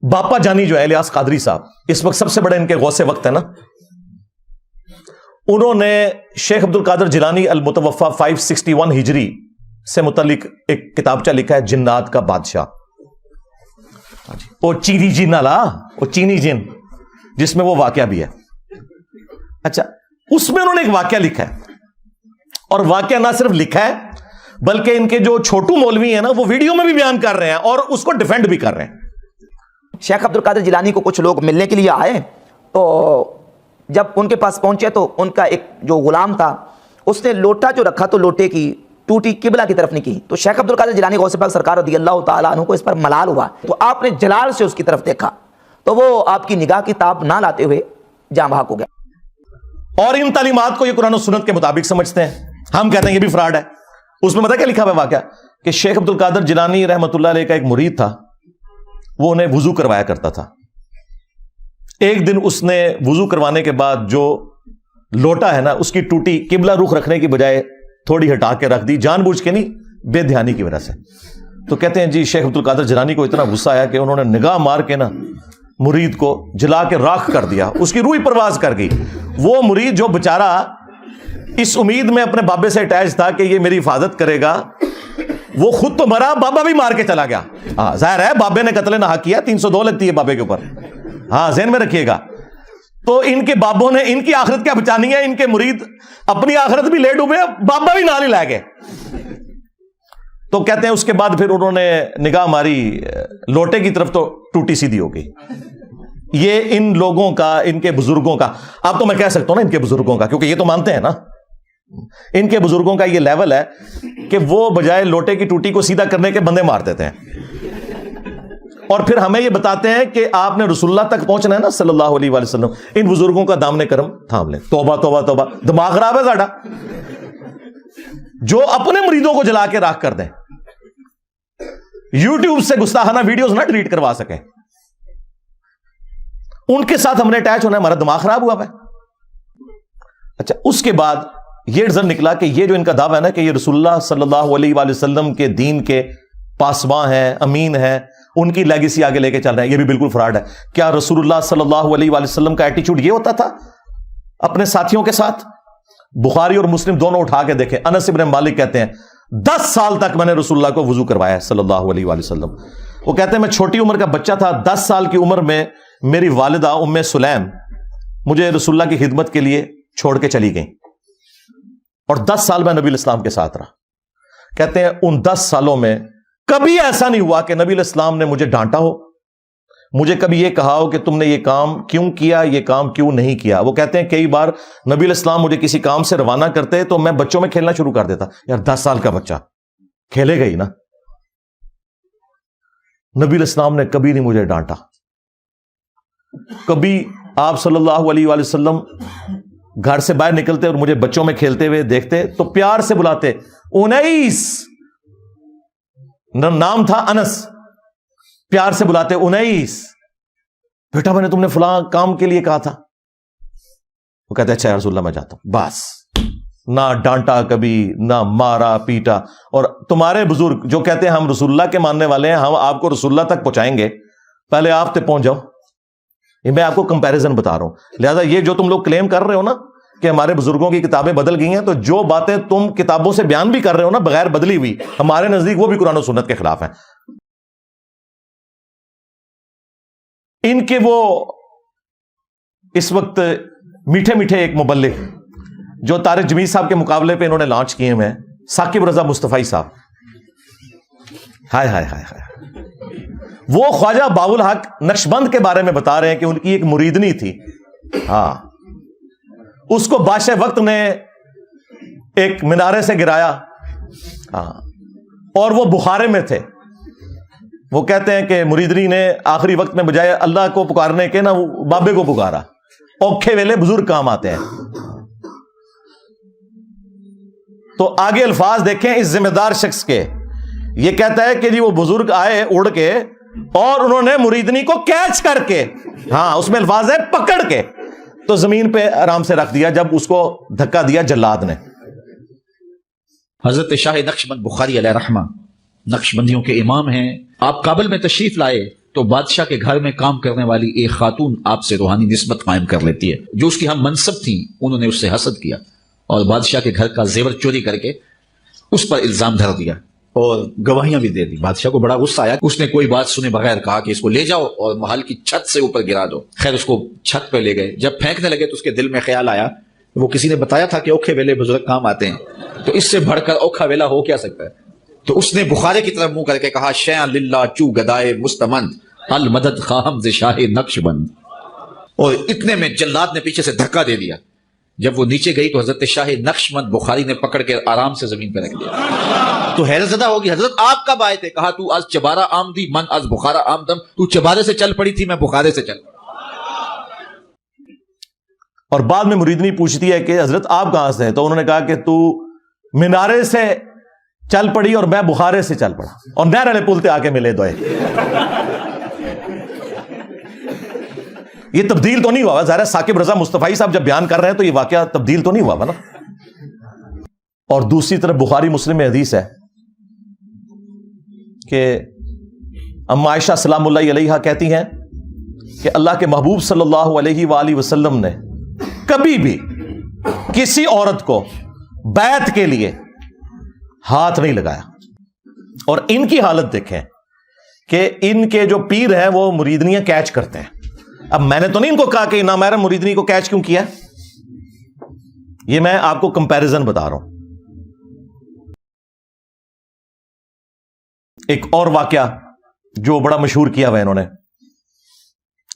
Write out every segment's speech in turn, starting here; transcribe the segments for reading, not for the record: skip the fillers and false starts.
باپا جانی جو ہے الیاس قادری صاحب، اس وقت سب سے بڑے ان کے غوث وقت ہے نا، انہوں نے شیخ عبد القادر جیلانی المتوفا 561 ہجری سے متعلق ایک کتابچہ لکھا ہے، جنات کا بادشاہ، وہ چینی جن والا، وہ چینی جن، جس میں وہ واقعہ بھی ہے۔ اچھا، اس میں انہوں نے ایک واقعہ لکھا ہے، اور واقعہ نہ صرف لکھا ہے بلکہ ان کے جو چھوٹو مولوی ہیں نا، وہ ویڈیو میں بھی بیان کر رہے ہیں اور اس کو ڈیفینڈ بھی کر رہے ہیں۔ شیخ عبد القادر جیلانی کو کچھ لوگ ملنے کے لیے آئے، تو جب ان کے پاس پہنچے تو ان کا ایک جو غلام تھا، اس نے لوٹا جو رکھا تو لوٹے کی ٹوٹی قبلہ کی طرف نہیں کی، تو شیخ عبد القادر جیلانی غوث پاک سرکار رضی اللہ تعالیٰ عنہ کو اس پر ملال ہوا، تو آپ نے جلال سے اس کی طرف دیکھا تو وہ آپ کی نگاہ کی تاب نہ لاتے ہوئے جاں بحق ہو گیا۔ اور ان تعلیمات کو یہ قرآن و سنت کے مطابق سمجھتے ہیں، ہم کہتے ہیں یہ بھی فراڈ ہے۔ اس میں پتہ کیا لکھا ہوا ہے واقعہ، کہ شیخ عبد القادر جیلانی رحمۃ اللہ علیہ کا ایک مرید تھا، وہ انہیں وضو کروایا کرتا تھا۔ ایک دن اس نے وضو کروانے کے بعد جو لوٹا ہے نا، اس کی ٹوٹی قبلہ رخ رکھنے کی بجائے تھوڑی ہٹا کے رکھ دی، جان بوجھ کے نہیں، بے دھیانی کی وجہ سے۔ تو کہتے ہیں جی شیخ عبد القادر جیلانی کو اتنا غصہ آیا کہ انہوں نے نگاہ مار کے نا مرید کو جلا کے راکھ کر دیا، اس کی روح پرواز کر گئی۔ وہ مرید جو بیچارہ اس امید میں اپنے بابے سے اٹیچ تھا کہ یہ میری حفاظت کرے گا، وہ خود تو مرا، بابا بھی مار کے چلا گیا۔ ہاں ظاہر ہے بابے نے قتل نہ کیا، 302 لگتی ہے بابے کے اوپر، ہاں ذہن میں رکھیے گا۔ تو ان کے بابوں نے ان کی آخرت کیا بچانی ہے، ان کے مرید اپنی آخرت بھی لے ڈوبے، بابا بھی نال ہی لے گئے۔ تو کہتے ہیں اس کے بعد پھر انہوں نے نگاہ ماری لوٹے کی طرف تو ٹوٹی سیدھی ہو گئی۔ یہ ان لوگوں کا، ان کے بزرگوں کا، اب تو میں کہہ سکتا ہوں نا ان کے بزرگوں کا، کیونکہ یہ تو مانتے ہیں نا، ان کے بزرگوں کا یہ لیول ہے کہ وہ بجائے لوٹے کی ٹوٹی کو سیدھا کرنے کے بندے مار دیتے ہیں، اور پھر ہمیں یہ بتاتے ہیں کہ آپ نے رسول اللہ تک پہنچنا ہے نا صلی اللہ علیہ وآلہ وسلم، ان بزرگوں کا دامن کرم تھام لیں۔ توبہ توبہ توبہ، دماغ خراب ہے ساڈا، جو اپنے مریدوں کو جلا کے راکھ کر دیں، یوٹیوب سے گستاخانہ ویڈیوز نہ ڈیلیٹ کروا سکیں، ان کے ساتھ ہم نے اٹیچ ہونا ہے، ہمارا دماغ خراب ہوا ہے۔ اچھا، اس کے بعد یہ رزلٹ نکلا کہ یہ جو ان کا دعویٰ ہے نا کہ یہ رسول اللہ صلی اللہ علیہ وآلہ وسلم کے دین کے پاسباں ہیں، امین ہیں، ان کی لیگیسی آگے لے کے چل رہے ہیں، یہ بھی بالکل فراڈ ہے۔ کیا رسول اللہ صلی اللہ علیہ وآلہ وسلم کا ایٹیچیوڈ یہ ہوتا تھا اپنے ساتھیوں کے ساتھ؟ بخاری اور مسلم دونوں اٹھا کے دیکھیں، انس بن مالک کہتے ہیں 10 سال تک میں نے رسول اللہ کو وضو کروایا ہے صلی اللہ علیہ وآلہ وسلم۔ وہ کہتے ہیں میں چھوٹی عمر کا بچہ تھا، 10 سال کی عمر میں میری والدہ ام سلیم مجھے رسول اللہ کی خدمت کے لیے چھوڑ کے چلی گئیں، اور 10 سال میں نبی الاسلام کے ساتھ رہا۔ کہتے ہیں ان 10 سالوں میں کبھی ایسا نہیں ہوا کہ نبی الاسلام نے مجھے ڈانٹا ہو، مجھے کبھی یہ کہا ہو کہ تم نے یہ کام کیوں کیا، یہ کام کیوں نہیں کیا۔ وہ کہتے ہیں کئی بار نبی الاسلام مجھے کسی کام سے روانہ کرتے تو میں بچوں میں کھیلنا شروع کر دیتا، یار 10 سال کا بچہ کھیلے گا ہی نا۔ نبی الاسلام نے کبھی نہیں مجھے ڈانٹا، کبھی آپ صلی اللہ علیہ وآلہ وسلم گھر سے باہر نکلتے اور مجھے بچوں میں کھیلتے ہوئے دیکھتے تو پیار سے بلاتے، انیس، نام تھا انس، پیار سے بلاتے، انیس بیٹا میں نے تم نے فلاں کام کے لیے کہا تھا۔ وہ کہتے اچھا یا رسول اللہ میں جاتا ہوں، بس نہ ڈانٹا کبھی، نہ مارا پیٹا۔ اور تمہارے بزرگ جو کہتے ہیں ہم رسول اللہ کے ماننے والے ہیں، ہم آپ کو رسول اللہ تک پہنچائیں گے، پہلے آپ تک پہنچ جاؤ۔ یہ میں آپ کو کمپیریزن بتا رہا ہوں، لہذا یہ جو تم لوگ کلیم کر رہے ہو نا کہ ہمارے بزرگوں کی کتابیں بدل گئی ہیں، تو جو باتیں تم کتابوں سے بیان بھی کر رہے ہو نا بغیر بدلی ہوئی، ہمارے نزدیک وہ بھی قرآن و سنت کے خلاف ہیں۔ ان کے وہ اس وقت میٹھے میٹھے ایک مبلغ جو طارق جمیل صاحب کے مقابلے پہ انہوں نے لانچ کیے ہوئے ہیں، ثاقب رضا مصطفی صاحب، ہائے ہائے ہائے ہائے، وہ خواجہ باب الحق نقشبند کے بارے میں بتا رہے ہیں کہ ان کی ایک مریدنی تھی، ہاں، اس کو بادشاہ وقت نے ایک مینارے سے گرایا، ہاں، اور وہ بخارے میں تھے۔ وہ کہتے ہیں کہ مریدنی نے آخری وقت میں بجائے اللہ کو پکارنے کے نا بابے کو پکارا، اوکھے ویلے بزرگ کام آتے ہیں۔ تو آگے الفاظ دیکھیں اس ذمہ دار شخص کے، یہ کہتا ہے کہ جی وہ بزرگ آئے اڑ کے اور انہوں نے مریدنی کو کیچ کر کے، ہاں اس میں الفاظ ہے پکڑ کے، تو زمین پہ آرام سے رکھ دیا جب اس کو دھکا دیا جلاد نے۔ حضرت شاہ نقشبند بخاری علیہ رحمہ نقشبندیوں کے امام ہیں، آپ کابل میں تشریف لائے تو بادشاہ کے گھر میں کام کرنے والی ایک خاتون آپ سے روحانی نسبت قائم کر لیتی ہے. جو اس کی ہم منصب تھیں انہوں نے اس سے حسد کیا اور بادشاہ کے گھر کا زیور چوری کر کے اس پر الزام دھر دیا اور گواہیاں بھی دے دی. بادشاہ کو بڑا غصہ آیا. اس نے کوئی بات سنے بغیر کہا کہ اس کو لے جاؤ اور محل کی چھت سے اوپر گرا دو. خیر اس کو چھت پہ لے گئے. جب پھینکنے لگے تو اس کے دل میں خیال آیا، وہ کسی نے بتایا تھا کہ اوکھے ویلے بزرگ کام آتے ہیں، تو اس سے بڑھ کر اوکھا ویلا ہو کیا سکتا ہے. تو اس نے بخارے کی طرف منہ کر کے کہا شیئا للہ چو گدائے مستمند المدد خواہم ز شاہ نقش بند. اور اتنے میں جلاد نے پیچھے سے دھکا دے دیا. جب وہ نیچے گئی تو حضرت شاہ نقش بند بخاری نے پکڑ کے آرام سے زمین پہ رکھ دیا. تو حیرت زدہ ہوگی، حضرت آپ کب آئے تھے؟ کہا تو از چبارہ آمدی من از بخارا آمدم. تو چبارے سے چل پڑی تھی، میں بخارے سے چل پڑا. اور بعد میں مریدنی پوچھتی ہے کہ حضرت آپ کہاں سے ہیں؟ تو انہوں نے کہا کہ تو مینارے سے چل پڑی اور میں بخارے سے چل پڑا اور نہر والے پل تے آ کے ملے دوئے. یہ تبدیل تو نہیں ہوا ظاہر ہے. ثاقب رضا مصطفی صاحب جب بیان کر رہے ہیں تو یہ واقعہ تبدیل تو نہیں ہوا نا. اور دوسری طرف بخاری مسلم میں حدیث ہے کہ اما عائشہ سلام اللہ علیہا کہتی ہیں کہ اللہ کے محبوب صلی اللہ علیہ وآلہ وسلم نے کبھی بھی کسی عورت کو بیعت کے لیے ہاتھ نہیں لگایا. اور ان کی حالت دیکھیں کہ ان کے جو پیر ہیں وہ مریدنیاں کیچ کرتے ہیں. اب میں نے تو نہیں ان کو کہا کہ نامحرم مریدنی کو کیچ کیوں کیا، یہ میں آپ کو کمپیریزن بتا رہا ہوں. ایک اور واقعہ جو بڑا مشہور کیا ہوا انہوں نے،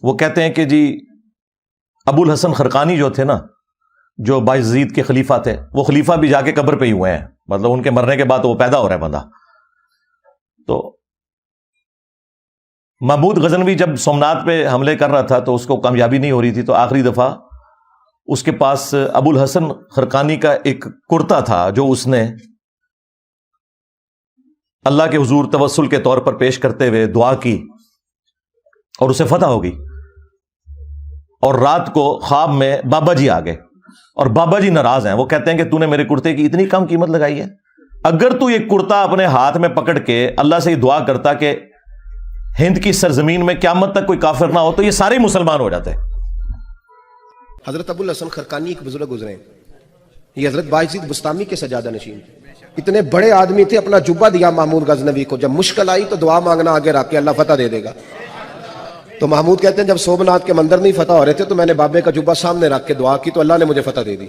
وہ کہتے ہیں کہ جی ابو الحسن خرقانی جو تھے نا، جو بایزید کے خلیفہ تھے، وہ خلیفہ بھی جا کے قبر پہ ہی ہوئے ہیں. مطلب ان کے مرنے کے بعد وہ پیدا ہو رہا ہے بندہ. تو محمود غزنوی جب سومنات پہ حملے کر رہا تھا تو اس کو کامیابی نہیں ہو رہی تھی، تو آخری دفعہ اس کے پاس ابو الحسن خرقانی کا ایک کرتا تھا جو اس نے اللہ کے حضور توسل کے طور پر پیش کرتے ہوئے دعا کی اور اسے فتح ہو گئی. اور رات کو خواب میں بابا جی آ گئے اور بابا جی ناراض ہیں. وہ کہتے ہیں کہ تو نے میرے کرتے کی اتنی کم قیمت لگائی ہے. اگر تو یہ کرتا اپنے ہاتھ میں پکڑ کے اللہ سے یہ دعا کرتا کہ ہند کی سرزمین میں قیامت تک کوئی کافر نہ ہو تو یہ سارے مسلمان ہو جاتے. حضرت ابو الحسن خرقانی ایک بزرگ گزرے ہیں، یہ حضرت بایزید بستامی کے سجادہ نشین تھے. اتنے بڑے آدمی تھے، اپنا جبہ دیا محمود غزنوی کو. جب مشکل آئی تو دعا مانگنا آگے رکھ کے اللہ فتح دے دے گا. تو محمود کہتے ہیں جب سومنات کے مندر نہیں فتح ہو رہے تھے تو میں نے بابے کا جبہ سامنے رکھ کے دعا کی تو اللہ نے مجھے فتح دے دی.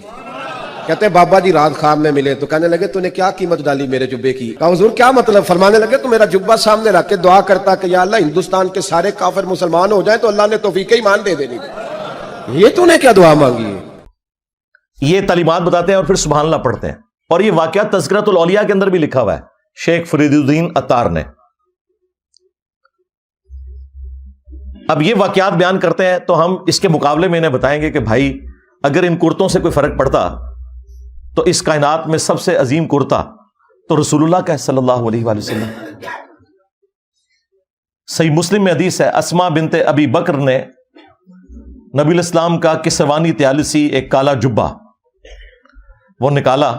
کہتے ہیں بابا جی رات خواب میں ملے تو کہنے لگے تو نے کیا قیمت ڈالی میرے جبے کی؟ کہا حضور کیا مطلب؟ فرمانے لگے تو میرا جبہ سامنے رکھ کے دعا کرتا کہ یا اللہ ہندوستان کے سارے کافر مسلمان ہو جائیں تو اللہ نے توفیق ایمان دے دینی. یہ تو نے کیا دعا مانگی ہے؟ یہ تعلیمات بتاتے ہیں اور پھر سبحان اللہ پڑھتے ہیں. اور یہ واقعہ تذکرۃ الاولیاء کے اندر بھی لکھا ہوا ہے شیخ فرید الدین عطار نے. اب یہ واقعات بیان کرتے ہیں تو ہم اس کے مقابلے میں انہیں بتائیں گے کہ بھائی اگر ان کرتوں سے کوئی فرق پڑتا تو اس کائنات میں سب سے عظیم کرتا تو رسول اللہ کا صلی اللہ علیہ وآلہ وسلم. صحیح مسلم میں حدیث ہے اسما بنت ابی بکر نے نبی الاسلام کا کسوانی تیالسی ایک کالا جبہ وہ نکالا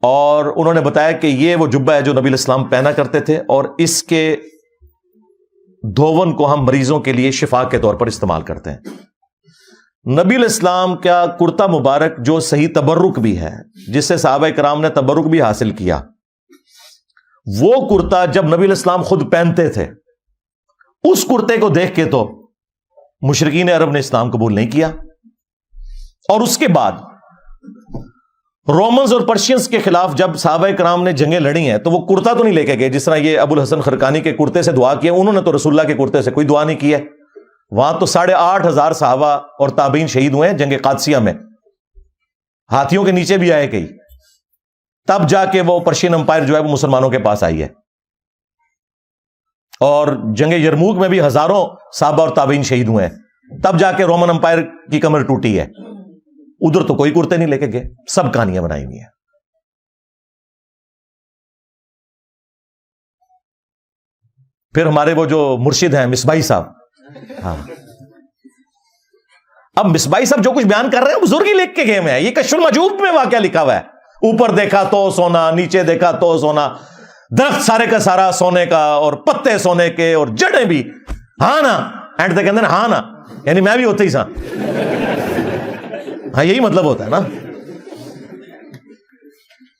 اور انہوں نے بتایا کہ یہ وہ جبہ ہے جو نبی الاسلام پہنا کرتے تھے اور اس کے دھون کو ہم مریضوں کے لیے شفا کے طور پر استعمال کرتے ہیں. نبی الاسلام کا کرتا مبارک جو صحیح تبرک بھی ہے جس سے صحابہ کرام نے تبرک بھی حاصل کیا، وہ کرتا جب نبی الاسلام خود پہنتے تھے اس کرتے کو دیکھ کے تو مشرکین عرب نے اسلام قبول نہیں کیا. اور اس کے بعد رومنز اور پرشینز کے خلاف جب صحابہ کرام نے جنگیں لڑی ہیں تو وہ کرتا تو نہیں لے کے گئے جس طرح یہ ابو الحسن خرقانی کے کرتے سے دعا کی. انہوں نے تو رسول اللہ کے کرتے سے کوئی دعا نہیں کی ہے. وہاں تو 8,500 صحابہ اور تابعین شہید ہوئے ہیں جنگ قادسیہ میں، ہاتھیوں کے نیچے بھی آئے کئی. تب جا کے وہ پرشین امپائر جو ہے وہ مسلمانوں کے پاس آئی ہے. اور جنگ یرموک میں بھی ہزاروں صحابہ اور تابعین شہید ہوئے ہیں. تب جا کے رومن امپائر کی کمر ٹوٹی ہے. ادھر تو کوئی کرتے نہیں لے کے گئے، سب کہانیاں بنائی ہوئی ہیں. پھر ہمارے وہ جو مرشد ہیں مصباحی صاحب، ہاں اب مصباحی صاحب جو کچھ بیان کر رہے ہیں بزرگ ہی لکھ کے گئے ہیں. یہ کشف المجوب میں واقعہ لکھا ہوا ہے. اوپر دیکھا تو سونا، نیچے دیکھا تو سونا، درخت سارے کا سارا سونے کا اور پتے سونے کے اور جڑیں بھی. ہاں نا اینڈ تک کہتے ہیں ہاں نا, یعنی میں بھی ہوتا ہی سا. ہاں یہی مطلب ہوتا ہے نا.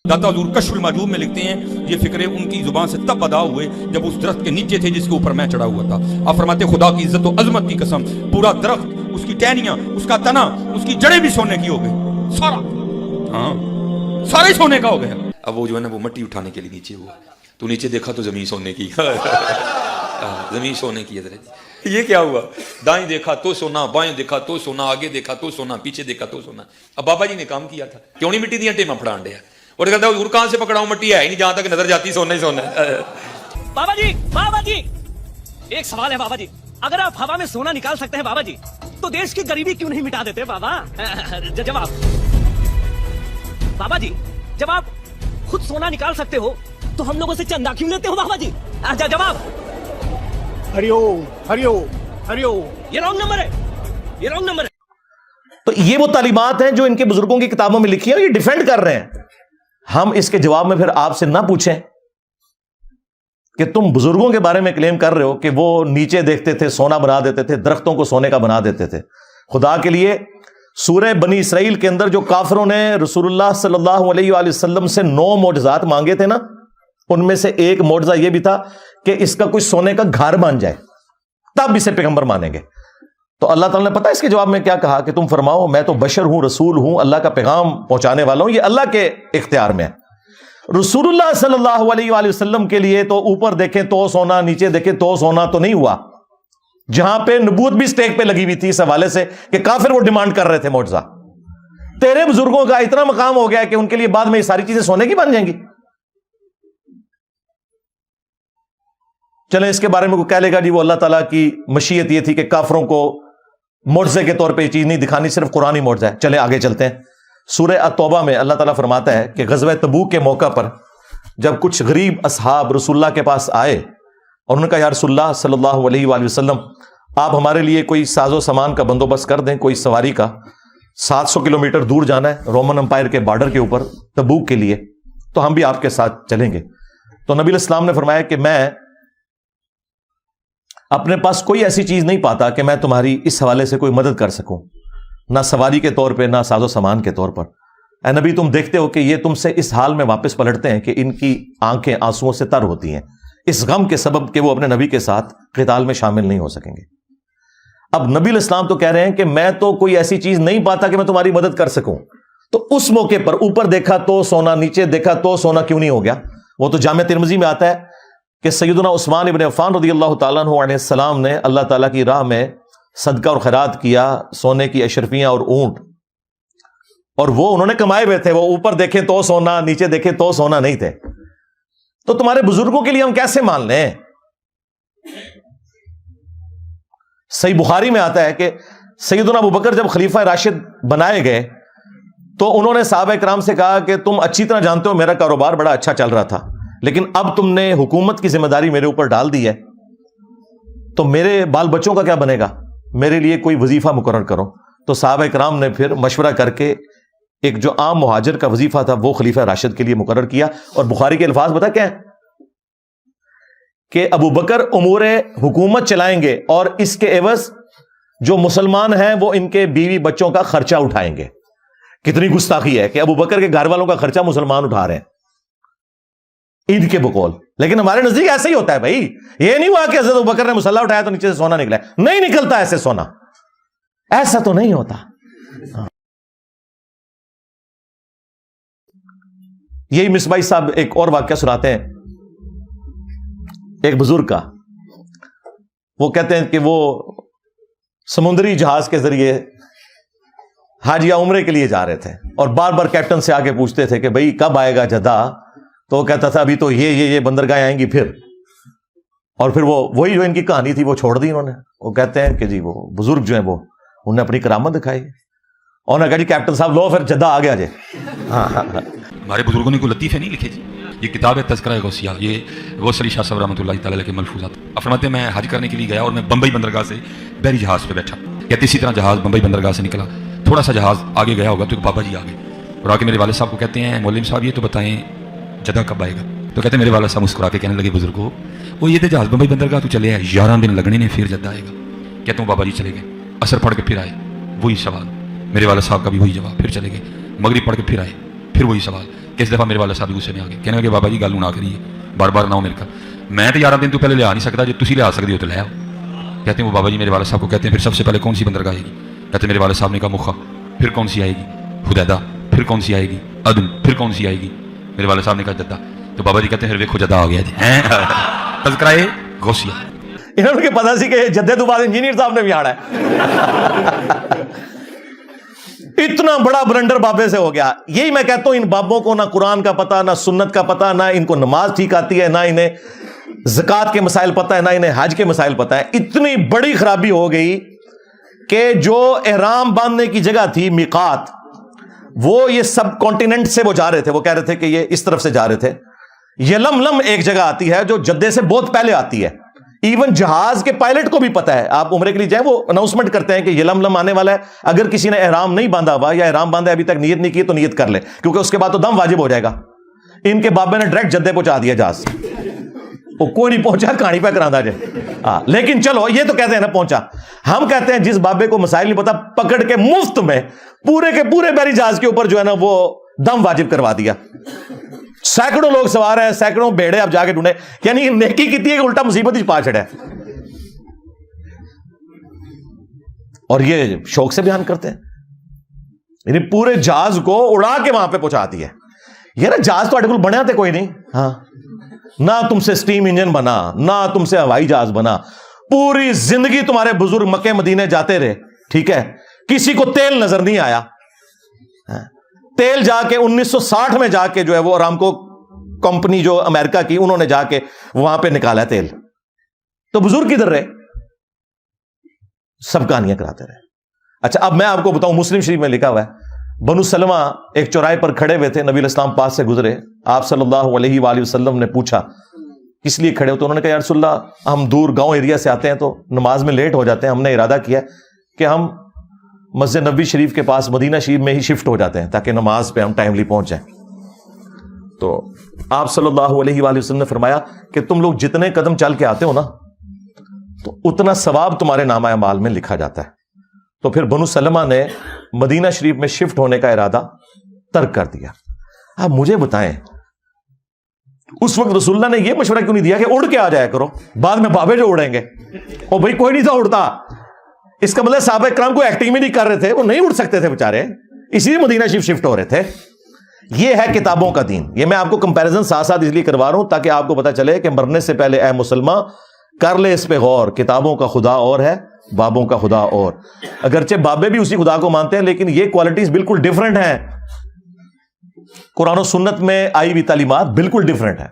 داتا حضور کشف المحجوب میں لکھتے ہیں یہ فکرے ان کی زبان سے تب ادا ہوئے جب اس درخت کے نیچے تھے جس کے اوپر میں چڑھا ہوا تھا. آپ فرماتے خدا کی عزت و عظمت کی قسم پورا درخت, اس کی ٹہنیاں, اس کا تنا, اس کی جڑیں بھی سونے کی ہو گئی, سارا, ہاں سارا ہی سونے کا ہو گیا. اب وہ جو ہے نا وہ مٹی اٹھانے کے لیے نیچے ہوا, تو نیچے دیکھا تو زمین سونے کی. زمین سونے کی حضرت. یہ کیا ہوا؟ دائیں دیکھا تو سونا, بائیں دیکھا تو سونا, آگے دیکھا تو سونا, پیچھے دیکھا تو سونا. اب بابا جی نے کام کیا تھا, کیوں نہیں مٹی دیا ٹیما پھڑان دیا, اور کہتا حضور کہاں سے پکڑا ہوں, مٹی ہے ہی نہیں, جہاں تک نظر جاتی سونا ہی سونا ہے. بابا جی ایک سوال ہے بابا جی, اگر آپ ہوا میں سونا نکال سکتے ہیں بابا جی تو دیش کی غریبی کیوں نہیں مٹا دیتے بابا؟ جواب بابا جی, جب آپ خود سونا نکال سکتے ہو تو ہم لوگوں سے چندہ کیوں لیتے ہو بابا جی؟ جواب ہریو یہ رانگ نمبر ہے, یہ رانگ نمبر ہے. تو یہ وہ تعلیمات ہیں جو ان کے بزرگوں کی کتابوں میں لکھی ہیں, یہ ڈیفینڈ کر رہے ہیں. ہم اس کے جواب میں پھر آپ سے نہ پوچھیں کہ تم بزرگوں کے بارے میں کلیم کر رہے ہو کہ وہ نیچے دیکھتے تھے سونا بنا دیتے تھے, درختوں کو سونے کا بنا دیتے تھے. خدا کے لیے سورہ بنی اسرائیل کے اندر جو کافروں نے رسول اللہ صلی اللہ علیہ وآلہ وسلم سے 9 معجزات مانگے تھے نا, ان میں سے ایک معجزہ یہ بھی تھا کہ اس کا کوئی سونے کا گھر بن جائے, تب اسے پیغمبر مانیں گے. تو اللہ تعالیٰ نے پتا اس کے جواب میں کیا کہا کہ تم فرماؤ میں تو بشر ہوں, رسول ہوں, اللہ کا پیغام پہنچانے والا ہوں, یہ اللہ کے اختیار میں ہے. رسول اللہ صلی اللہ علیہ وآلہ وسلم کے لیے تو اوپر دیکھیں تو سونا, نیچے دیکھیں تو سونا تو نہیں ہوا. جہاں پہ نبوت بھی سٹیک پہ لگی ہوئی تھی اس حوالے سے کہ کافر وہ ڈیمانڈ کر رہے تھے معجزہ. تیرے بزرگوں کا اتنا مقام ہو گیا کہ ان کے لیے بعد میں یہ ساری چیزیں سونے کی بن جائیں گی. چلیں اس کے بارے میں کوئی کہہ لے گا جی وہ اللہ تعالیٰ کی مشیت یہ تھی کہ کافروں کو معجزے کے طور پہ یہ چیز نہیں دکھانی, صرف قرآن ہی معجزہ ہے. چلیں آگے چلتے ہیں. سورہ التوبہ میں اللہ تعالیٰ فرماتا ہے کہ غزوہ تبوک کے موقع پر جب کچھ غریب اصحاب رسول اللہ کے پاس آئے اور انہوں نے کہا یا رسول اللہ صلی اللہ علیہ وآلہ وسلم آپ ہمارے لیے کوئی ساز و سامان کا بندوبست کر دیں, کوئی سواری کا, 700 کلومیٹر دور جانا ہے رومن امپائر کے بارڈر کے اوپر تبوک کے لیے, تو ہم بھی آپ کے ساتھ چلیں گے. تو نبی علیہ السلام نے فرمایا کہ میں اپنے پاس کوئی ایسی چیز نہیں پاتا کہ میں تمہاری اس حوالے سے کوئی مدد کر سکوں, نہ سواری کے طور پہ نہ ساز و سامان کے طور پر. اے نبی تم دیکھتے ہو کہ یہ تم سے اس حال میں واپس پلٹتے ہیں کہ ان کی آنکھیں آنسوؤں سے تر ہوتی ہیں, اس غم کے سبب کہ وہ اپنے نبی کے ساتھ قتال میں شامل نہیں ہو سکیں گے. اب نبی علیہ السلام تو کہہ رہے ہیں کہ میں تو کوئی ایسی چیز نہیں پاتا کہ میں تمہاری مدد کر سکوں. تو اس موقع پر اوپر دیکھا تو سونا, نیچے دیکھا تو سونا کیوں نہیں ہو گیا؟ وہ تو جامع ترمذی میں آتا ہے کہ سیدنا عثمان ابن عفان رضی اللہ تعالیٰ عنہ علیہ السلام نے اللہ تعالیٰ کی راہ میں صدقہ اور خیرات کیا, سونے کی اشرفیاں اور اونٹ, اور وہ انہوں نے کمائے ہوئے تھے, وہ اوپر دیکھے تو سونا, نیچے دیکھے تو سونا نہیں تھے. تو تمہارے بزرگوں کے لیے ہم کیسے مان لیں؟ صحیح بخاری میں آتا ہے کہ سیدنا ابو بکر جب خلیفہ راشد بنائے گئے تو انہوں نے صحابہ کرام سے کہا کہ تم اچھی طرح جانتے ہو میرا کاروبار بڑا اچھا چل رہا تھا, لیکن اب تم نے حکومت کی ذمہ داری میرے اوپر ڈال دی ہے, تو میرے بال بچوں کا کیا بنے گا, میرے لیے کوئی وظیفہ مقرر کرو. تو صحابہ کرام نے پھر مشورہ کر کے ایک جو عام مہاجر کا وظیفہ تھا وہ خلیفہ راشد کے لیے مقرر کیا. اور بخاری کے الفاظ بتا کیا ہیں کہ ابو بکر امور حکومت چلائیں گے اور اس کے عوض جو مسلمان ہیں وہ ان کے بیوی بچوں کا خرچہ اٹھائیں گے. کتنی گستاخی ہے کہ ابو بکر کے گھر والوں کا خرچہ مسلمان اٹھا رہے ہیں عید کے بقول. لیکن ہمارے نزدیک ایسا ہی ہوتا ہے بھائی, یہ نہیں ہوا کہ حضرت ابو بکر نے مسلح اٹھایا تو نیچے سے سونا نکلا, نہیں نکلتا ایسے سونا, ایسا تو نہیں ہوتا. یہی مصباحی صاحب ایک اور واقعہ سناتے ہیں ایک بزرگ کا. وہ کہتے ہیں کہ وہ سمندری جہاز کے ذریعے حج یا عمرے کے لیے جا رہے تھے اور بار بار کیپٹن سے آگے پوچھتے تھے کہ بھائی کب آئے گا جدہ, تو وہ کہتا تھا ابھی تو یہ بندرگاہیں آئیں گی پھر, اور پھر وہی جو ان کی کہانی تھی وہ چھوڑ دی انہوں نے. وہ کہتے ہیں کہ جی وہ بزرگ جو ہیں وہ انہوں نے اپنی کرامت دکھائی اور انہوں نے کہا جی کیپٹن صاحب لو پھر جدہ آگے آ جائے. ہمارے بزرگوں نے کوئی لطیفے نہیں لکھے جی. یہ کتاب ہے تذکرہ غوثیہ, یہ غوث علی شاہ صاحب رحمۃ اللہ تعالی علیہ کے ملفوظات. آپ فرماتے ہیں میں حج کرنے کے لیے گیا اور میں بمبئی بندرگاہ سے بحری جہاز پہ بیٹھا. کہتے اسی طرح جہاز بمبئی بندرگاہ سے نکلا, تھوڑا سا جہاز آگے گیا ہوگا تو ایک بابا جی آ گئے اور آ کے میرے والد صاحب کو کہتے ہیں مولوی صاحب یہ تو بتائیں جدہ کب آئے گا. تو کہتے ہیں میرے والا صاحب مسکرا کے کہنے لگے بزرگ کو وہ یہ تھے جہاز بمبئی بندرگاہ تو چلے آئے 11 دن لگنے نے پھر جدہ آئے گا. کہتے ہیں بابا جی چلے گئے, عصر پڑھ کے پھر آئے, وہی سوال. میرے والا صاحب کا بھی وہی جواب, پھر چلے گئے, مغرب پڑھ کے پھر آئے, پھر وہی سوال. کس دفعہ میرے والا صاحب بھی غصے میں آ گئے, کہنے لگے بابا جی گل نہ کریے, بار بار نہ ہو میرے کا, میں تو 11 دن تو پہلے لے آ نہیں سکتا, جو تسی لے آ سکتے ہو تو لے آؤ. کہتے ہیں وہ بابا جی میرے والا صاحب کو کہتے ہیں پھر سب سے پہلے کون سی بندرگاہ آئے گی؟ کہتے ہیں میرے والد صاحب نے کہا مخا. پھر کون سی آئے گی؟ حدیدہ. پھر کون سی آئے گی؟ عدن. پھر کون سی آئے گی؟ میرے والد صاحب نے کہا جدہ. تو بابا جی کہتے ہیں پھر ویکھو جدہ آ گیا جی. تذکرہ غوثیہ. انہوں نے پتا سی کہ جدے تو بعد انجینئر صاحب نے بھی آنا ہے. اتنا بڑا بلنڈر بابے سے ہو گیا. یہی میں کہتا ہوں ان بابوں کو نہ قرآن کا پتہ, نہ سنت کا پتہ, نہ ان کو نماز ٹھیک آتی ہے, نہ انہیں زکوٰۃ کے مسائل پتہ ہے, نہ انہیں حج کے مسائل پتہ ہے. اتنی بڑی خرابی ہو گئی کہ جو احرام باندھنے کی جگہ تھی میقات, وہ یہ سب کانٹیننٹ سے وہ جا رہے تھے, وہ کہہ رہے تھے کہ یہ اس طرف سے جا رہے تھے. یلملم ایک جگہ آتی ہے جو جدے سے بہت پہلے آتی ہے, ایون جہاز کے پائلٹ کو بھی پتا ہے. آپ عمرے کے لیے جائیں, وہ اناؤنسمنٹ کرتے ہیں کہ یلملم آنے والا ہے, اگر کسی نے احرام نہیں باندھا ہوا یا احرام باندھا ابھی تک نیت نہیں کی تو نیت کر لے, کیونکہ اس کے بعد تو دم واجب ہو جائے گا. ان کے بابے نے ڈائریکٹ جدے پہنچا دیا جہاز, وہ کوئی نہیں پہنچا, کہانی پہ کرانا جائے. لیکن چلو یہ تو کہتے ہیں نا پہنچا. ہم کہتے ہیں جس بابے کو مسائل نہیں پتا, پکڑ کے مفت میں پورے کے پورے بحری جہاز کے اوپر جو ہے نا وہ دم واجب کروا دیا. سینکڑوں لوگ سوار ہیں, سینکڑوں بیڑے اب جا کے ڈھونڈے, یعنی نیکی کی ہے کہ الٹا مصیبت ہی پا چڑھا. اور یہ شوق سے بیان کرتے ہیں, یعنی پورے جہاز کو اڑا کے وہاں پہ پہنچا دیا. یہ نا جہاز تو اٹکل بنے تھے کوئی نہیں, ہاں نہ تم سے سٹیم انجن بنا, نہ تم سے ہوائی جہاز بنا. پوری زندگی تمہارے بزرگ مکے مدینے جاتے رہے, ٹھیک ہے, کسی کو تیل نظر نہیں آیا. تیل جا کے 1960 میں جا کے جو ہے وہ آرامکو کمپنی جو امریکہ کی, انہوں نے جا کے وہاں پہ نکالا تیل. تو بزرگ کدھر رہے؟ سب کہانیاں کراتے رہے. اچھا اب میں آپ کو بتاؤں, مسلم شریف میں لکھا ہوا ہے, بنو سلمہ ایک چوراہے پر کھڑے ہوئے تھے, نبی علیہ السلام پاس سے گزرے, آپ صلی اللہ علیہ وآلہ وسلم نے پوچھا کس لیے کھڑے ہو؟ تو انہوں نے کہا یا رسول اللہ ہم دور گاؤں ایریا سے آتے ہیں تو نماز میں لیٹ ہو جاتے ہیں, ہم نے ارادہ کیا کہ ہم مسجد نبوی شریف کے پاس مدینہ شریف میں ہی شفٹ ہو جاتے ہیں تاکہ نماز پہ ہم ٹائملی پہنچ جائیں. تو آپ صلی اللہ علیہ وآلہ وسلم نے فرمایا کہ تم لوگ جتنے قدم چل کے آتے ہو نا تو اتنا ثواب تمہارے نامہ اعمال میں لکھا جاتا ہے. تو پھر بنو سلمہ نے مدینہ شریف میں شفٹ ہونے کا ارادہ ترک کر دیا. اب مجھے بتائیں اس وقت رسول اللہ نے یہ مشورہ کیوں نہیں دیا کہ اڑ کے آ جایا کرو, بعد میں بابے جو اڑیں گے. اور بھائی کوئی نہیں تھا اڑتا, اس کا مطلب صحابہ کرام کو ایکٹنگ بھی نہیں کر رہے تھے, وہ نہیں اڑ سکتے تھے بےچارے, اسی لیے مدینہ شریف شفٹ ہو رہے تھے. یہ ہے کتابوں کا دین. یہ میں آپ کو کمپیریزن ساتھ ساتھ اس لیے کروا رہا ہوں تاکہ آپ کو پتا چلے کہ مرنے سے پہلے اے مسلمان کر لے اس پہ غور, کتابوں کا خدا اور ہے, بابوں کا خدا اور. اگرچہ بابے بھی اسی خدا کو مانتے ہیں لیکن یہ کوالٹیز بالکل ڈیفرنٹ ہیں. قرآن و سنت میں آئی ہوئی تعلیمات بالکل ڈیفرنٹ ہیں.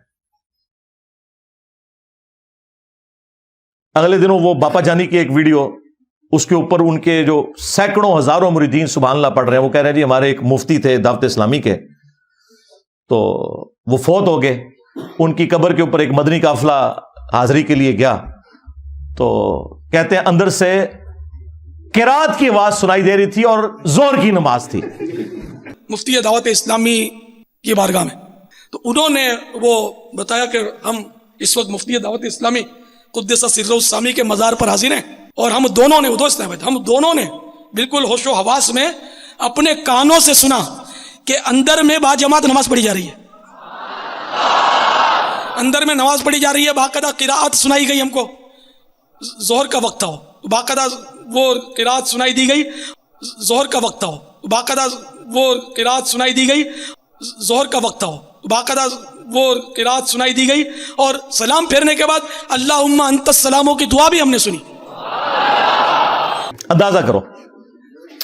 اگلے دنوں وہ باپا جانی کی ایک ویڈیو, اس کے اوپر ان کے جو سینکڑوں ہزاروں مریدین سبحان اللہ پڑھ رہے ہیں, وہ کہہ رہے ہیں جی ہمارے ایک مفتی تھے دعوت اسلامی کے, تو وہ فوت ہو گئے, ان کی قبر کے اوپر ایک مدنی قافلہ حاضری کے لیے گیا, تو کہتے ہیں اندر سے قرات کی آواز سنائی دے رہی تھی اور زور کی نماز تھی. مفتی دعوت اسلامی کی بارگاہ میں, تو انہوں نے وہ بتایا کہ ہم اس وقت مفتی دعوت اسلامی قدس سرہ السامی کے مزار پر حاضر ہیں, اور ہم دونوں نے بالکل ہوش و حواس میں اپنے کانوں سے سنا کہ اندر میں با جماعت نماز پڑھی جا رہی ہے, اندر میں نماز پڑھی جا رہی ہے, باقاعدہ قراءت سنائی گئی. ہم کو ظہر کا وقت تھا, باقاعدہ وہ قراءت سنائی دی گئی. ظہر کا وقت تھا, باقاعدہ وہ قراءت سنائی دی گئی. ظہر کا وقت تھا, باقاعدہ وہ قراءت سنائی دی گئی, اور سلام پھیرنے کے بعد اللہم انت السلاموں کی دعا بھی ہم نے سنی. اندازہ کرو,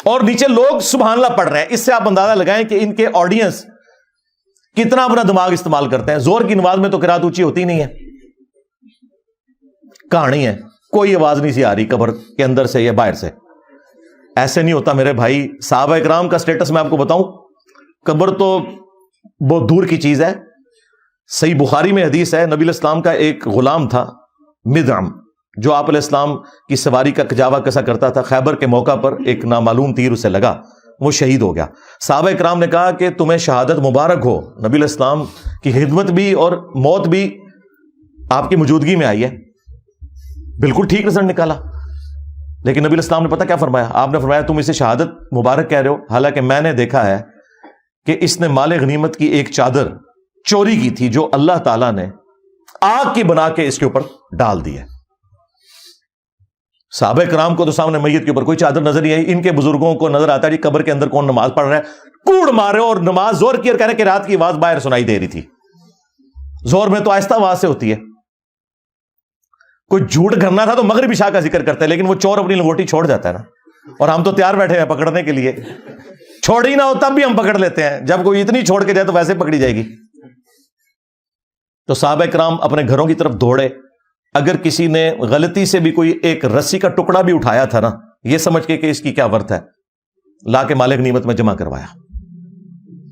اور نیچے لوگ سبحان اللہ پڑھ رہے ہیں. اس سے آپ اندازہ لگائیں کہ ان کے آڈینس کتنا اپنا دماغ استعمال کرتے ہیں. زور کی نماز میں تو قرات اونچی ہوتی نہیں ہے, کہانی ہے, کوئی آواز نہیں سی آ رہی قبر کے اندر سے یا باہر سے. ایسے نہیں ہوتا میرے بھائی. صحابہ اکرام کا سٹیٹس میں آپ کو بتاؤں, قبر تو بہت دور کی چیز ہے. صحیح بخاری میں حدیث ہے, نبی علیہ السلام کا ایک غلام تھا مدعم, جو آپ علیہ السلام کی سواری کا کجاوا کسا کرتا تھا. خیبر کے موقع پر ایک نامعلوم تیر اسے لگا, وہ شہید ہو گیا. صحابہ کرام نے کہا کہ تمہیں شہادت مبارک ہو, نبی علیہ السلام کی خدمت بھی اور موت بھی آپ کی موجودگی میں آئی ہے. بالکل ٹھیک رزلٹ نکالا. لیکن نبی علیہ السلام نے پتہ کیا فرمایا؟ آپ نے فرمایا تم اسے شہادت مبارک کہہ رہے ہو, حالانکہ میں نے دیکھا ہے کہ اس نے مال غنیمت کی ایک چادر چوری کی تھی جو اللہ تعالیٰ نے آگ کی بنا کے اس کے اوپر ڈال دی ہے. صحابہ کرام کو تو سامنے میت کے اوپر کوئی چادر نظر نہیں آئی. ان کے بزرگوں کو نظر آتا ہے جی قبر کے اندر کون نماز پڑھ رہا ہے, کوڑ مارے اور نماز زور کی اور کہہ رہے کہ رات کی آواز باہر سنائی دے رہی تھی. زور میں تو آہستہ آواز سے ہوتی ہے. کوئی جھوٹ کرنا تھا تو مغرب عشاء کا ذکر کرتا ہے, لیکن وہ چور اپنی لنگوٹی چھوڑ جاتا ہے نا, اور ہم تو تیار بیٹھے ہیں پکڑنے کے لیے. چھوڑ ہی نہ ہو تب بھی ہم پکڑ لیتے ہیں, جب کوئی اتنی چھوڑ کے جائے تو ویسے پکڑی جائے گی. تو صحابہ کرام اپنے گھروں کی طرف دوڑے. اگر کسی نے غلطی سے بھی کوئی ایک رسی کا ٹکڑا بھی اٹھایا تھا نا, یہ سمجھ کے کہ اس کی کیا ورت ہے, لا کے مال غنیمت میں جمع کروایا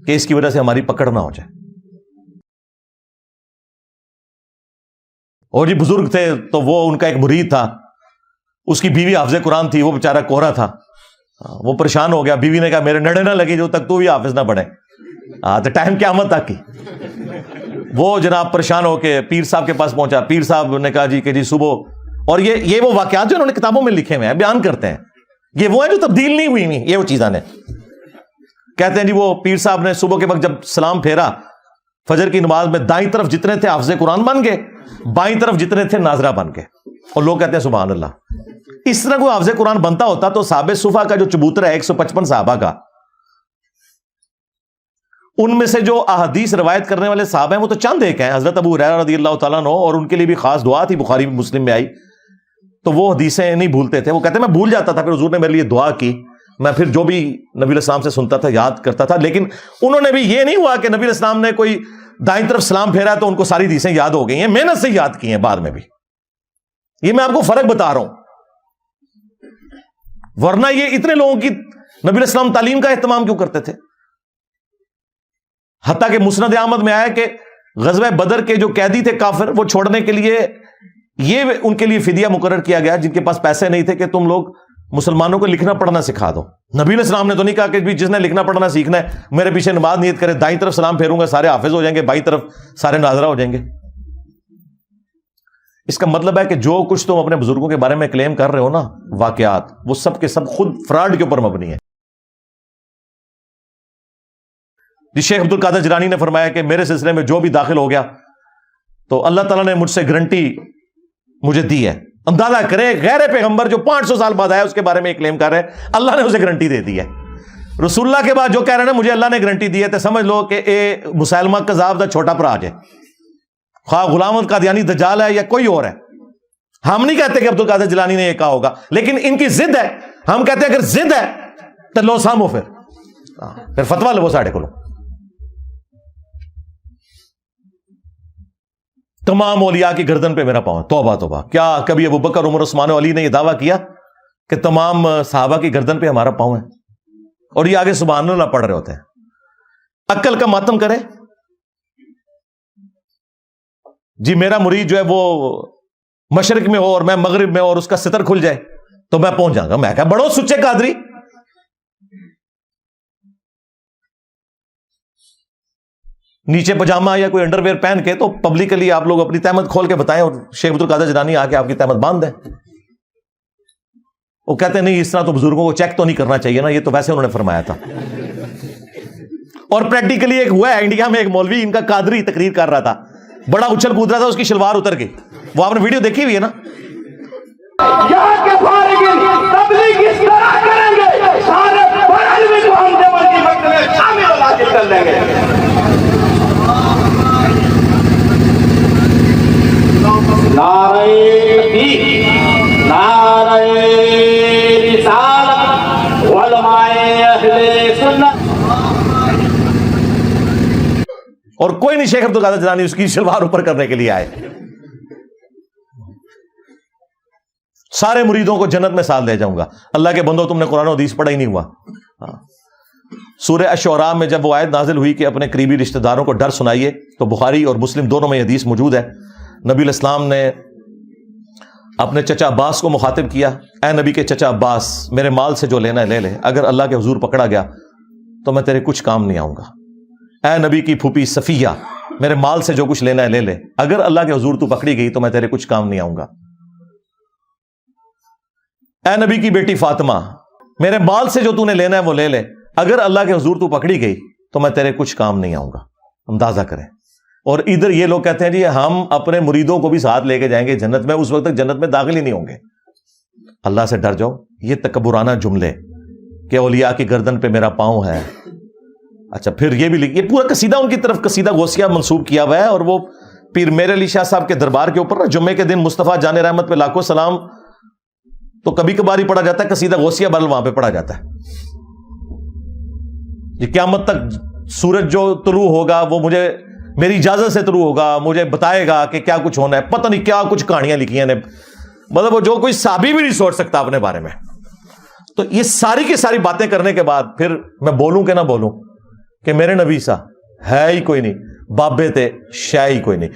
کہ اس کی وجہ سے ہماری پکڑ نہ ہو جائے. اور جی بزرگ تھے تو وہ ان کا ایک مرید تھا, اس کی بیوی حافظ قرآن تھی, وہ بیچارہ کوہرا تھا, وہ پریشان ہو گیا. بیوی نے کہا میرے نڑے نہ لگی جو تک تو بھی حافظ نہ بنے. تو ٹائم قیامت تک کی. وہ جناب پریشان ہو کے پیر صاحب کے پاس پہنچا. پیر صاحب نے کہا جی کہ جی صبح, اور یہ وہ واقعات جو انہوں نے کتابوں میں لکھے ہوئے ہیں, بیان کرتے ہیں, یہ وہ ہیں جو تبدیل نہیں ہوئی. یہ وہ چیزیں نے کہتے ہیں جی وہ پیر صاحب نے صبح کے وقت جب سلام پھیرا فجر کی نماز میں, دائیں طرف جتنے تھے حافظ قرآن بن گئے, بائیں طرف جتنے تھے ناظرہ بن گئے. اور لوگ کہتے ہیں سبحان اللہ. اس طرح کوئی حافظ قرآن بنتا ہوتا تو صحابہ صفا کا جو چبوترا ہے 155 صحابہ کا, ان میں سے جو احادیث روایت کرنے والے صحابہ ہیں وہ تو چند ایک ہیں, حضرت ابو ہریرہ رضی اللہ تعالیٰ عنہ, اور ان کے لیے بھی خاص دعا تھی, بخاری مسلم میں آئی. تو وہ حدیثیں نہیں بھولتے تھے. وہ کہتے ہیں میں بھول جاتا تھا, پھر حضور نے میرے لیے دعا کی, میں پھر جو بھی نبی علیہ السلام سے سنتا تھا یاد کرتا تھا. لیکن انہوں نے بھی یہ نہیں ہوا کہ نبی علیہ السلام نے کوئی دائیں طرف سلام پھیرا تو ان کو ساری حدیثیں یاد ہو گئی ہیں, محنت سے یاد کی ہیں بعد میں بھی. یہ میں آپ کو فرق بتا رہا ہوں. ورنہ یہ اتنے لوگوں کی نبی علیہ السلام تعلیم کا اہتمام کیوں کرتے تھے؟ حتیٰ کہ مسند احمد میں آیا کہ غزوہ بدر کے جو قیدی تھے کافر, وہ چھوڑنے کے لیے یہ ان کے لیے فدیہ مقرر کیا گیا, جن کے پاس پیسے نہیں تھے, کہ تم لوگ مسلمانوں کو لکھنا پڑھنا سکھا دو. نبی علیہ السلام نے تو نہیں کہا کہ جس نے لکھنا پڑھنا سیکھنا ہے میرے پیچھے نماز نیت کرے, دائیں طرف سلام پھیروں گا سارے حافظ ہو جائیں گے, بائیں طرف سارے ناظرہ ہو جائیں گے. اس کا مطلب ہے کہ جو کچھ تم اپنے بزرگوں کے بارے میں کلیم کر رہے ہو نا, واقعات, وہ سب کے سب خود فراڈ کے اوپر مبنی ہے. جی شیخ عبد القادر جیلانی نے فرمایا کہ میرے سلسلے میں جو بھی داخل ہو گیا تو اللہ تعالیٰ نے مجھ سے گارنٹی مجھے دی ہے. اندازہ کرے غیر پیغمبر جو 500 سال بعد آیا اس کے بارے میں کلیم کر رہے ہیں, اللہ نے اسے گارنٹی دے دی ہے. رسول اللہ کے بعد جو کہہ رہے ہیں نا مجھے اللہ نے گارنٹی دی ہے, تو سمجھ لو کہ اے مسلمہ کذاب دا چھوٹا بھرا ہے, خواہ غلام قادیانی دجال ہے یا کوئی اور ہے. ہم نہیں کہتے کہ عبد القادر جیلانی نے یہ کہا ہوگا, لیکن ان کی ضد ہے. ہم کہتے ہیں اگر ضد ہے تو لو سامو, پھر فتوا لو ساڑھے کو. تمام اولیاء کی گردن پہ میرا پاؤں. توبہ توبہ, کیا کبھی ابو بکر عمر عثمان و علی نے یہ دعویٰ کیا کہ تمام صحابہ کی گردن پہ ہمارا پاؤں ہے؟ اور یہ آگے سبحان اللہ پڑھ رہے ہوتے ہیں. عقل کا ماتم کرے جی. میرا مرید جو ہے وہ مشرق میں ہو اور میں مغرب میں ہو اور اس کا ستر کھل جائے تو میں پہنچ جاؤں گا. میں کہا بڑو سچے قادری. نیچے پجامہ یا کوئی انڈر ویئر پہن کے تو پبلکلی آپ لوگ اپنی تہمت کھول کے بتائیں, اور شیخ عبد القادر جیلانی آ کے آپ کی تہمت باندھ دیں. وہ کہتے ہیں نہیں اس طرح تو بزرگوں کو چیک تو نہیں کرنا چاہیے نا, یہ تو ویسے انہوں نے فرمایا تھا. اور پریکٹیکلی ایک ہوا ہے انڈیا میں, ایک مولوی ان کا قادری تقریر کر رہا تھا, بڑا اچھل کود رہا تھا, اس کی شلوار اتر گئی. وہ آپ نے ویڈیو دیکھی ہوئی ہے نا. اور کوئی نہیں شیخ عبد القادر جیلانی اس کی شلوار اوپر کرنے کے لیے آئے. سارے مریدوں کو جنت میں ساتھ لے جاؤں گا. اللہ کے بندو تم نے قرآن و حدیث پڑھا ہی نہیں ہوا. سورہ الشعراء میں جب وہ آیت نازل ہوئی کہ اپنے قریبی رشتہ داروں کو ڈر سنائیے, تو بخاری اور مسلم دونوں میں حدیث موجود ہے. نبی علیہ السلام نے اپنے چچا عباس کو مخاطب کیا، اے نبی کے چچا عباس، میرے مال سے جو لینا ہے لے لے، اگر اللہ کے حضور پکڑا گیا تو میں تیرے کچھ کام نہیں آؤں گا۔ اے نبی کی پھوپھی صفیہ، میرے مال سے جو کچھ لینا ہے لے لے، اگر اللہ کے حضور تو پکڑی گئی تو میں تیرے کچھ کام نہیں آؤں گا۔ اے نبی کی بیٹی فاطمہ، میرے مال سے جو تو نے لینا ہے وہ لے لے، اگر اللہ کے حضور تو پکڑی گئی تو میں تیرے کچھ کام نہیں آؤں گا۔ اندازہ کریں۔ اور ادھر یہ لوگ کہتے ہیں جی ہم اپنے مریدوں کو بھی ساتھ لے کے جائیں گے جنت میں، اس وقت تک جنت میں داخل ہی نہیں ہوں گے۔ اللہ سے ڈر جاؤ۔ یہ تکبرانہ جملے کہ اولیاء کی گردن پہ میرا پاؤں ہے۔ اچھا پھر یہ بھی یہ پورا قصیدہ ان کی طرف قصیدہ غوثیہ منسوب کیا ہوا ہے، اور وہ پیر میر علی شاہ صاحب کے دربار کے اوپر جمعے کے دن مصطفیٰ جان رحمت پہ لاکھوں سلام تو کبھی کبھار ہی پڑھا جاتا ہے، قصیدہ غوثیہ بل وہاں پہ پڑھا جاتا ہے۔ یہ قیامت تک سورج جو طلوع ہوگا وہ مجھے میری اجازت سے طلوع ہوگا، مجھے بتائے گا کہ کیا کچھ ہونا ہے، پتہ نہیں کیا کچھ کہانیاں لکھی ہیں نے، مطلب وہ جو کوئی صحابی بھی نہیں سوچ سکتا اپنے بارے میں۔ تو یہ ساری کی ساری باتیں کرنے کے بعد پھر میں بولوں کہ نہ بولوں کہ میرے نبی سا ہے ہی کوئی نہیں، بابے تے شے ہی کوئی نہیں۔